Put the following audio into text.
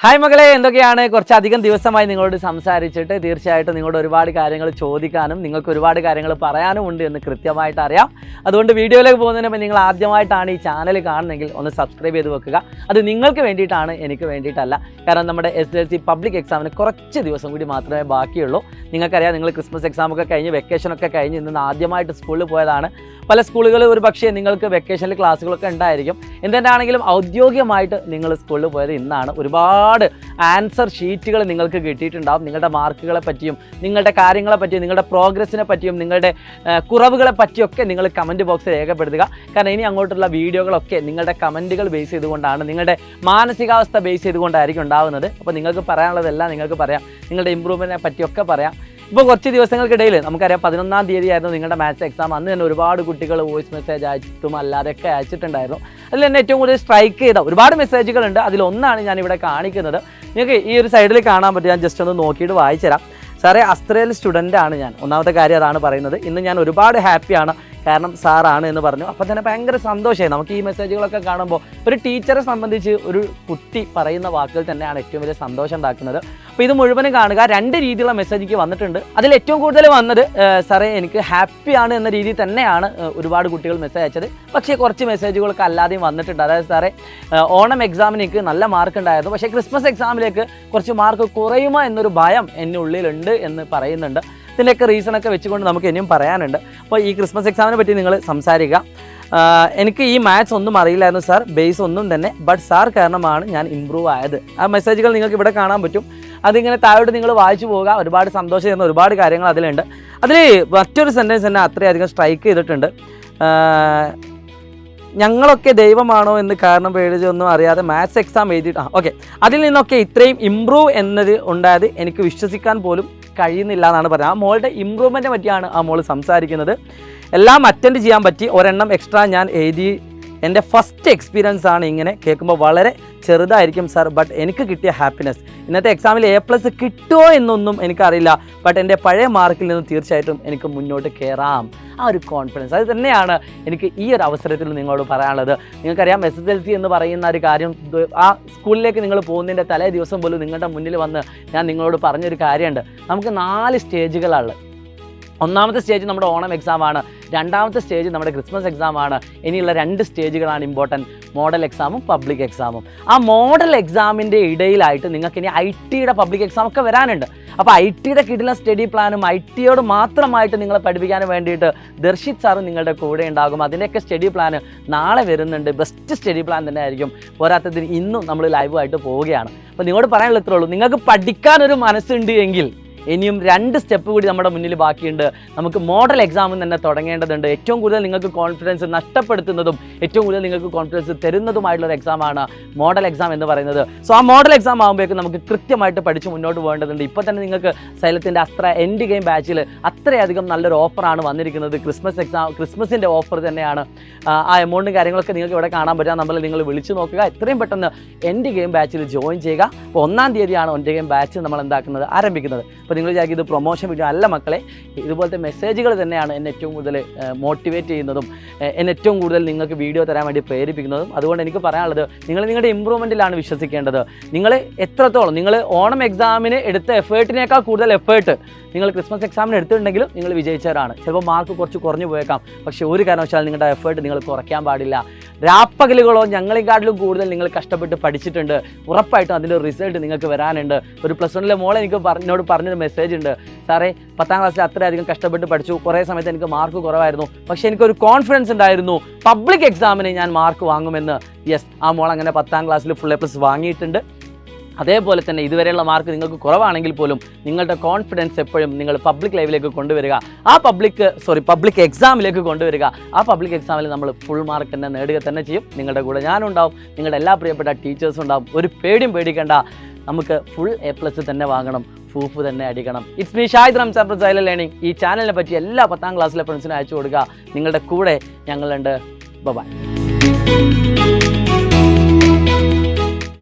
Hi മകളെ, എന്തൊക്കെയാണ്? കുറച്ചധികം ദിവസമായി നിങ്ങളോട് സംസാരിച്ചിട്ട് തീർച്ചയായിട്ടും നിങ്ങളോട് ഒരുപാട് കാര്യങ്ങൾ ചോദിക്കാനും നിങ്ങൾക്ക് ഒരുപാട് കാര്യങ്ങൾ പറയാനും ഉണ്ട് എന്ന് കൃത്യമായിട്ട് അറിയാം. അതുകൊണ്ട് വീഡിയോയിലേക്ക് പോകുന്നതിന് മുമ്പ് നിങ്ങൾ ആദ്യമായിട്ടാണ് ഈ ചാനൽ കാണുന്നതെങ്കിൽ ഒന്ന് സബ്സ്ക്രൈബ് ചെയ്ത് വെക്കുക. അത് നിങ്ങൾക്ക് വേണ്ടിയിട്ടാണ്, എനിക്ക് വേണ്ടിയിട്ടല്ല. കാരണം നമ്മുടെ SSLC പബ്ലിക് എക്സാമിന് കുറച്ച് ദിവസം കൂടി മാത്രമേ ബാക്കിയുള്ളൂ. നിങ്ങൾക്കറിയാം, നിങ്ങൾ ക്രിസ്മസ് എക്സാമൊക്കെ കഴിഞ്ഞ് വെക്കേഷനൊക്കെ കഴിഞ്ഞ് ഇന്ന് ആദ്യമായിട്ട് സ്കൂളിൽ പോയതാണ്. പല സ്കൂളുകളിൽ ഒരു പക്ഷേ നിങ്ങൾക്ക് വെക്കേഷനിൽ ക്ലാസ്സുകളൊക്കെ ഉണ്ടായിരിക്കും. എന്തുകൊണ്ടാണെങ്കിലും ഔദ്യോഗികമായിട്ട് നിങ്ങൾ സ്കൂളിൽ പോയത് ഇന്നാണ്. ഒരുപാട് ആൻസർ ഷീറ്റുകൾ നിങ്ങൾക്ക് കിട്ടിയിട്ടുണ്ടാകും. നിങ്ങളുടെ മാർക്കുകളെ പറ്റിയും നിങ്ങളുടെ കാര്യങ്ങളെ പറ്റിയും നിങ്ങളുടെ പ്രോഗ്രസ്സിനെ പറ്റിയും നിങ്ങളുടെ കുറവുകളെ പറ്റിയൊക്കെ നിങ്ങൾ കമൻറ്റ് ബോക്സിൽ രേഖപ്പെടുത്തുക. കാരണം ഇനി അങ്ങോട്ടുള്ള വീഡിയോകളൊക്കെ നിങ്ങളുടെ കമൻറ്റുകൾ ബേസ് ചെയ്തുകൊണ്ടാണ്, നിങ്ങളുടെ മാനസികാവസ്ഥ ബേസ് ചെയ്തുകൊണ്ടായിരിക്കും ഉണ്ടാകുന്നത്. അപ്പോൾ നിങ്ങൾക്ക് പറയാനുള്ളതെല്ലാം നിങ്ങൾക്ക് പറയാം, നിങ്ങളുടെ ഇമ്പ്രൂവ്മെൻറ്റിനെ പറ്റിയൊക്കെ പറയാം. ഇപ്പോൾ കുറച്ച് ദിവസങ്ങൾക്കിടയിൽ നമുക്കറിയാം 11-ാം തീയതി ആയിരുന്നു നിങ്ങളുടെ മാത്സ് എക്സാം. അന്ന് തന്നെ ഒരുപാട് കുട്ടികൾ വോയിസ് മെസ്സേജ് അയച്ചിട്ടും അല്ലാതെയൊക്കെ അയച്ചിട്ടുണ്ടായിരുന്നു. അതിൽ തന്നെ ഏറ്റവും കൂടുതൽ സ്ട്രൈക്ക് ചെയ്ത ഒരുപാട് മെസ്സേജുകളുണ്ട്. അതിലൊന്നാണ് ഞാനിവിടെ കാണിക്കുന്നത്. നിങ്ങൾക്ക് ഈ ഒരു സൈഡിൽ കാണാൻ പറ്റും. ഞാൻ ജസ്റ്റ് ഒന്ന് നോക്കിയിട്ട് വായിച്ചു തരാം. സാറേ, അസ്ത്രേൽ സ്റ്റുഡൻ്റ് ആണ് ഞാൻ. ഒന്നാമത്തെ കാര്യം അതാണ് പറയുന്നത്. ഇന്ന് ഞാൻ ഒരുപാട് ഹാപ്പിയാണ്, കാരണം സാറാണ് എന്ന് പറഞ്ഞു. അപ്പോൾ തന്നെ ഭയങ്കര സന്തോഷമായി. നമുക്ക് ഈ മെസ്സേജുകളൊക്കെ കാണുമ്പോൾ ഒരു ടീച്ചറെ സംബന്ധിച്ച് ഒരു കുട്ടി പറയുന്ന വാക്കുകൾ തന്നെയാണ് ഏറ്റവും വലിയ സന്തോഷം ഉണ്ടാക്കുന്നത്. അപ്പോൾ ഇത് മുഴുവനും കാണുക. 2 രീതിയിലുള്ള മെസ്സേജ് വന്നിട്ടുണ്ട്. അതിൽ ഏറ്റവും കൂടുതൽ വന്നത് സാറേ എനിക്ക് ഹാപ്പിയാണ് എന്ന രീതിയിൽ തന്നെയാണ് ഒരുപാട് കുട്ടികൾ മെസ്സേജ് അയച്ചത്. പക്ഷേ കുറച്ച് മെസ്സേജുകളൊക്കെ അല്ലാതെയും വന്നിട്ടുണ്ട്. അതായത് സാറേ, ഓണം എക്സാമിന് എനിക്ക് നല്ല മാർക്ക് ഉണ്ടായിരുന്നു, പക്ഷേ ക്രിസ്മസ് എക്സാമിലേക്ക് കുറച്ച് മാർക്ക് കുറയുമോ എന്നൊരു ഭയം എൻ്റെ ഉള്ളിലുണ്ട് എന്ന് പറയുന്നുണ്ട്. ഇതിൻ്റെയൊക്കെ റീസണൊക്കെ വെച്ചുകൊണ്ട് നമുക്ക് ഇനിയും പറയാനുണ്ട്. അപ്പോൾ ഈ ക്രിസ്മസ് എക്സാമിനെ പറ്റി നിങ്ങൾ സംസാരിക്കുക. എനിക്ക് ഈ മാത്സ് ഒന്നും അറിയില്ലായിരുന്നു സാർ, ബേസ് ഒന്നും തന്നെ, ബട്ട് സാർ കാരണമാണ് ഞാൻ ഇമ്പ്രൂവ് ആയത്. ആ മെസ്സേജുകൾ നിങ്ങൾക്ക് ഇവിടെ കാണാൻ പറ്റും. അതിങ്ങനെ താഴോട്ട് നിങ്ങൾ വായിച്ചു പോവുക. ഒരുപാട് സന്തോഷം ചെയ്യുന്ന ഒരുപാട് കാര്യങ്ങൾ അതിലുണ്ട്. അതിൽ മറ്റൊരു സെൻറ്റൻസ് തന്നെ അത്രയധികം സ്ട്രൈക്ക് ചെയ്തിട്ടുണ്ട്. ഞങ്ങളൊക്കെ ദൈവമാണോ എന്ന് കാരണം പേടിച്ചൊന്നും അറിയാതെ മാത്സ് എക്സാം എഴുതിയിട്ട് ഓക്കെ, അതിൽ നിന്നൊക്കെ ഇത്രയും ഇമ്പ്രൂവ് എന്നത് ഉണ്ടായത് എനിക്ക് വിശ്വസിക്കാൻ പോലും കഴിയുന്നില്ല എന്നാണ് പറയുന്നത്. ആ മോളുടെ ഇമ്പ്രൂവ്മെൻറ്റിനെ പറ്റിയാണ് ആ മോൾ സംസാരിക്കുന്നത്. എല്ലാം അറ്റൻഡ് ചെയ്യാൻ പറ്റി, ഒരെണ്ണം എക്സ്ട്രാ ഞാൻ എഴുതി. എൻ്റെ ഫസ്റ്റ് എക്സ്പീരിയൻസ് ആണ്. ഇങ്ങനെ കേൾക്കുമ്പോൾ വളരെ ചെറുതായിരിക്കും സാർ, ബട്ട് എനിക്ക് കിട്ടിയ ഹാപ്പിനെസ്. ഇന്നത്തെ എക്സാമിൽ A+ കിട്ടുമോ എന്നൊന്നും എനിക്കറിയില്ല, ബട്ട് എൻ്റെ പഴയ മാർക്കിൽ നിന്ന് തീർച്ചയായിട്ടും എനിക്ക് മുന്നോട്ട് കയറാം. ആ ഒരു കോൺഫിഡൻസ് അത് തന്നെയാണ് എനിക്ക് ഈ ഒരു അവസരത്തിൽ നിങ്ങളോട് പറയാനുള്ളത്. നിങ്ങൾക്കറിയാം, SSLC എന്ന് പറയുന്ന ഒരു കാര്യം, ആ സ്കൂളിലേക്ക് നിങ്ങൾ പോകുന്നതിൻ്റെ തലേ ദിവസം പോലും നിങ്ങളുടെ മുന്നിൽ വന്ന് ഞാൻ നിങ്ങളോട് പറഞ്ഞൊരു കാര്യമുണ്ട്. നമുക്ക് 4 സ്റ്റേജുകളാണ്. ഒന്നാമത്തെ സ്റ്റേജ് നമ്മുടെ ഓണം എക്സാമാണ്. രണ്ടാമത്തെ സ്റ്റേജ് നമ്മുടെ ക്രിസ്മസ് എക്സാമാണ്. ഇനിയുള്ള 2 സ്റ്റേജുകളാണ് ഇമ്പോർട്ടൻറ്റ്, മോഡൽ എക്സാമും പബ്ലിക് എക്സാമും. ആ മോഡൽ എക്സാമിൻ്റെ ഇടയിലായിട്ട് നിങ്ങൾക്ക് ഇനി ITയുടെ പബ്ലിക് എക്സാം ഒക്കെ വരാനുണ്ട്. അപ്പോൾ ITയുടെ കിടിലൻ സ്റ്റഡി പ്ലാനും ITയോട് മാത്രമായിട്ട് നിങ്ങളെ പഠിപ്പിക്കാൻ വേണ്ടിയിട്ട് ദർശിത് സാറും നിങ്ങളുടെ കൂടെ ഉണ്ടാകും. അതിൻ്റെയൊക്കെ സ്റ്റഡി പ്ലാൻ നാളെ വരുന്നുണ്ട്. ബെസ്റ്റ് സ്റ്റഡി പ്ലാൻ തന്നെ ആയിരിക്കും. പോരാത്തതിന് ഇന്നും നമ്മൾ ലൈവായിട്ട് പോവുകയാണ്. അപ്പോൾ നിങ്ങളോട് പറയാനുള്ള ഇത്രേ ഉള്ളൂ, നിങ്ങൾക്ക് പഠിക്കാനൊരു മനസ്സുണ്ട് എങ്കിൽ ഇനിയും 2 സ്റ്റെപ്പ് കൂടി നമ്മുടെ മുന്നിൽ ബാക്കിയുണ്ട്. നമുക്ക് മോഡൽ എക്സാമിൽ തന്നെ തുടങ്ങേണ്ടതുണ്ട്. ഏറ്റവും കൂടുതൽ നിങ്ങൾക്ക് കോൺഫിഡൻസ് നഷ്ടപ്പെടുത്തുന്നതും ഏറ്റവും കൂടുതൽ നിങ്ങൾക്ക് കോൺഫിഡൻസ് തരുന്നതുമായിട്ടുള്ളൊരു എക്സാമാണ് മോഡൽ എക്സാം എന്ന് പറയുന്നത്. സോ ആ മോഡൽ എക്സാം ആകുമ്പോഴേക്കും നമുക്ക് കൃത്യമായിട്ട് പഠിച്ച് മുന്നോട്ട് പോകേണ്ടതുണ്ട്. ഇപ്പോൾ തന്നെ നിങ്ങൾക്ക് സൈലത്തിൻ്റെ അസ്ത്ര എൻഡ് ഗെയിം ബാച്ചിൽ അത്രയധികം നല്ലൊരു ഓഫറാണ് വന്നിരിക്കുന്നത്. ക്രിസ്മസിൻ്റെ ഓഫർ തന്നെയാണ്. ആ എമൗണ്ടും കാര്യങ്ങളൊക്കെ നിങ്ങൾക്ക് ഇവിടെ കാണാൻ പറ്റുക. നമ്മൾ നിങ്ങൾ വിളിച്ചു നോക്കുക. എത്രയും പെട്ടെന്ന് എൻഡ് ഗെയിം ബാച്ചിൽ ജോയിൻ ചെയ്യുക. അപ്പോൾ 1-ാം തീയതിയാണ് എൻഡ് ഗെയിം ബാച്ച് നമ്മൾ എന്താക്കുന്നത്, ആരംഭിക്കുന്നത്. അപ്പോൾ നിങ്ങൾ വിചാരിക്കും ഇത് പ്രൊമോഷൻ വീഡിയോ അല്ല മക്കളെ. ഇതുപോലത്തെ മെസ്സേജുകൾ തന്നെയാണ് എന്നെ ഏറ്റവും കൂടുതൽ മോട്ടിവേറ്റ് ചെയ്യുന്നതും എന്നെ ഏറ്റവും കൂടുതൽ നിങ്ങൾക്ക് വീഡിയോ തരാൻ വേണ്ടി പ്രേരിപ്പിക്കുന്നതും. അതുകൊണ്ട് എനിക്ക് പറയാനുള്ളത്, നിങ്ങൾ നിങ്ങളുടെ ഇമ്പ്രൂവ്മെൻറ്റിലാണ് വിശ്വസിക്കേണ്ടത്. നിങ്ങൾ എത്രത്തോളം നിങ്ങൾ ഓണം എക്സാമിന് എടുത്ത എഫേർട്ടിനേക്കാൾ കൂടുതൽ എഫേർട്ട് നിങ്ങൾ ക്രിസ്മസ് എക്സാമിന് എടുത്തിട്ടുണ്ടെങ്കിലും നിങ്ങൾ വിജയിച്ചവരാണ്. ചിലപ്പോൾ മാർക്ക് കുറച്ച് കുറഞ്ഞു പോയേക്കാം, പക്ഷേ ഒരു കാരണവശാലും നിങ്ങളുടെ എഫേർട്ട് നിങ്ങൾ കുറയ്ക്കാൻ പാടില്ല. രാപ്പകലുകളോ ഞങ്ങളെക്കാട്ടിലും കൂടുതൽ നിങ്ങൾ കഷ്ടപ്പെട്ട് പഠിച്ചിട്ടുണ്ട്. ഉറപ്പായിട്ടും അതിൻ്റെ റിസൾട്ട് നിങ്ങൾക്ക് വരാനുണ്ട്. ഒരു +1 മോളെ എന്നോട് പറഞ്ഞൊരു മെസ്സേജ് ഉണ്ട്, സാറേ 10-ാം ക്ലാസ്സിൽ അത്രയധികം കഷ്ടപ്പെട്ട് പഠിച്ചു, കുറേ സമയത്ത് എനിക്ക് മാർക്ക് കുറവായിരുന്നു, പക്ഷേ എനിക്കൊരു കോൺഫിഡൻസ് ഉണ്ടായിരുന്നു പബ്ലിക് എക്സാമിന് ഞാൻ മാർക്ക് വാങ്ങുമെന്ന്. യെസ്, ആ മോൾ അങ്ങനെ 10-ാം ക്ലാസ്സിൽ ഫുൾ A+ വാങ്ങിയിട്ടുണ്ട്. അതേപോലെ തന്നെ ഇതുവരെയുള്ള മാർക്ക് നിങ്ങൾക്ക് കുറവാണെങ്കിൽ പോലും നിങ്ങളുടെ കോൺഫിഡൻസ് എപ്പോഴും നിങ്ങൾ പബ്ലിക് ലൈവിലേക്ക് കൊണ്ടുവരിക. ആ പബ്ലിക് എക്സാമിലേക്ക് കൊണ്ടുവരിക. ആ പബ്ലിക് എക്സാമിൽ നമ്മൾ ഫുൾ മാർക്ക് തന്നെ നേടുക തന്നെ ചെയ്യും. നിങ്ങളുടെ കൂടെ ഞാനുണ്ടാവും, നിങ്ങളുടെ എല്ലാ പ്രിയപ്പെട്ട ടീച്ചേഴ്സും ഉണ്ടാവും. ഒരു പേടിയും പേടിക്കേണ്ട, നമുക്ക് ഫുൾ A+ തന്നെ വാങ്ങണം, പ്രൂഫ് തന്നെ അടിക്കണം. It's me Shahid Ramzan from silent learning. ഈ ചാനലിനെ പറ്റി എല്ലാ 10-ാം ക്ലാസ്സിലെ ഫ്രണ്ട്സിനും അയച്ചു കൊടുക്കുക. നിങ്ങളുടെ കൂടെ ഞങ്ങളുണ്ട്. ബൈ.